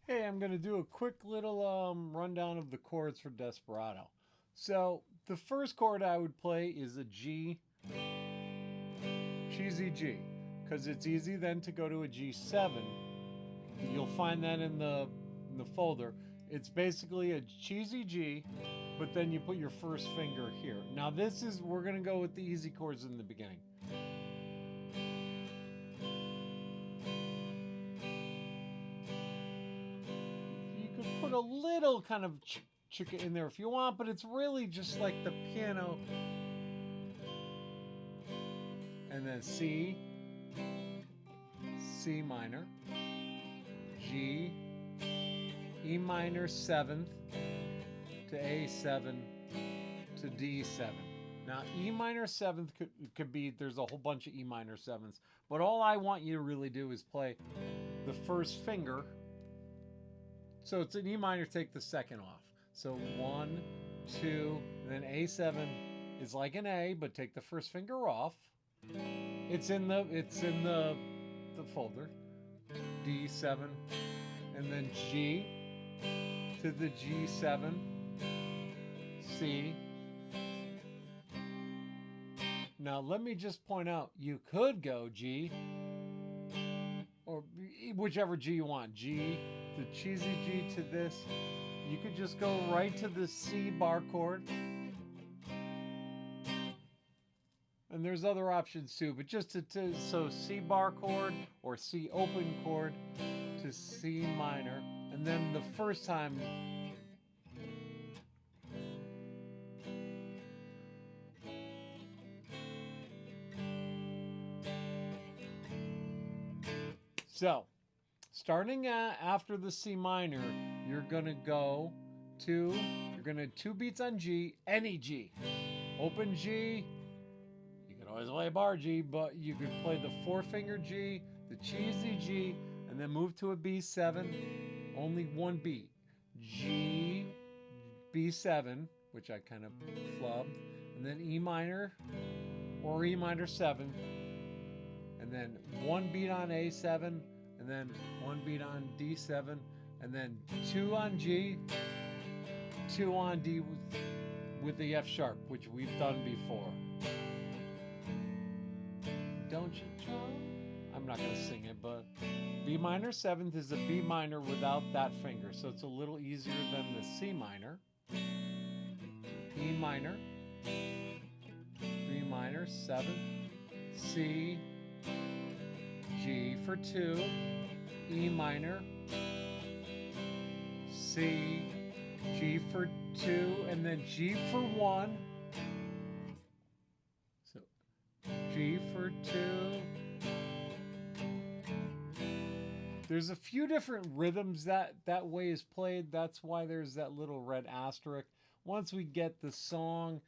Hey, I'm going to do a quick little rundown of the chords for Desperado. So, the first chord I would play is a G, cheesy G, because it's easy then to go to a G7. You'll find that in the folder. It's basically a cheesy G, but then you put your first finger here. Now, we're going to go with the easy chords in the beginning. You could put a little kind of chicka in there if you want, but it's really just like the piano. And then C, C minor, G, E minor 7th to A7 to D7. Now, E minor 7th could be, there's a whole bunch of E minor 7ths, but all I want you to really do is play the first finger. So it's an E minor, take the second off. So 1, 2, and then A7 is like an A, but take the first finger off. It's in the folder. D7, and then G to the G7, C. Now let me just point out, you could go G, or whichever G you want. G, the cheesy G to this. You could just go right to the C bar chord. And there's other options too, but just so C bar chord or C open chord to C minor. And then the first time, so starting after the C minor, you're gonna two beats on G, any G. Open G, you can always play a bar G, but you could play the four finger G, the cheesy G, and then move to a B7, only one beat. G, B7, which I kind of flubbed, and then E minor or E minor 7, and then one beat on A7, and then one beat on D7, and then two on G, two on D with the F sharp, which we've done before. Don't you try? I'm not going to sing it, but B minor 7th is a B minor without that finger, so it's a little easier than the C minor. E minor, B minor 7th, C, G for 2, E minor, C, G for 2, and then G for 1. So G for 2. There's a few different rhythms that way is played. That's why there's that little red asterisk. Once we get the song,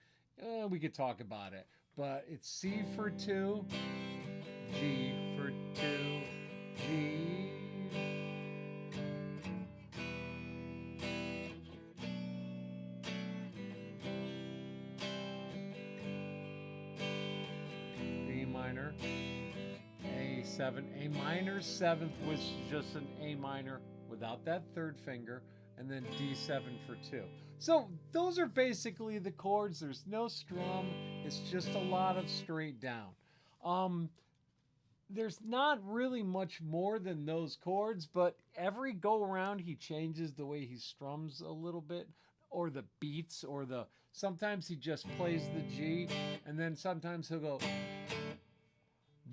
we could talk about it. But it's C for 2, G for 2, G. B minor, A7. A minor 7th was just an A minor without that third finger, and then D7 for 2. So those are basically the chords. There's no strum. It's just a lot of straight down. There's not really much more than those chords, but every go around he changes the way he strums a little bit, or the beats, or sometimes he just plays the G, and then sometimes he'll go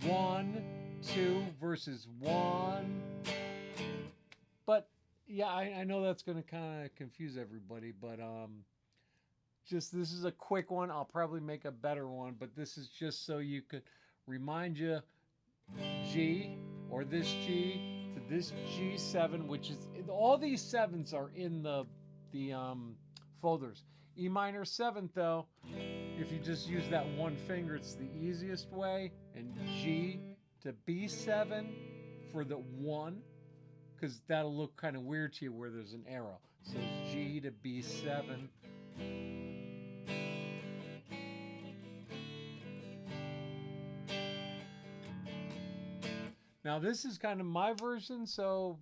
1, 2 versus 1. But yeah, I know that's going to kind of confuse everybody, but just this is a quick one. I'll probably make a better one, but this is just so you could remind you G or this G to this G7, which is all these 7s are in the folders. E minor 7th though, if you just use that one finger, it's the easiest way. And G to B7 for the 1, because that'll look kind of weird to you where there's an arrow. So G to B7. Now this is kind of my version, so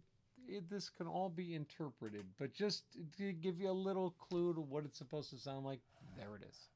this can all be interpreted, but just to give you a little clue to what it's supposed to sound like, there it is.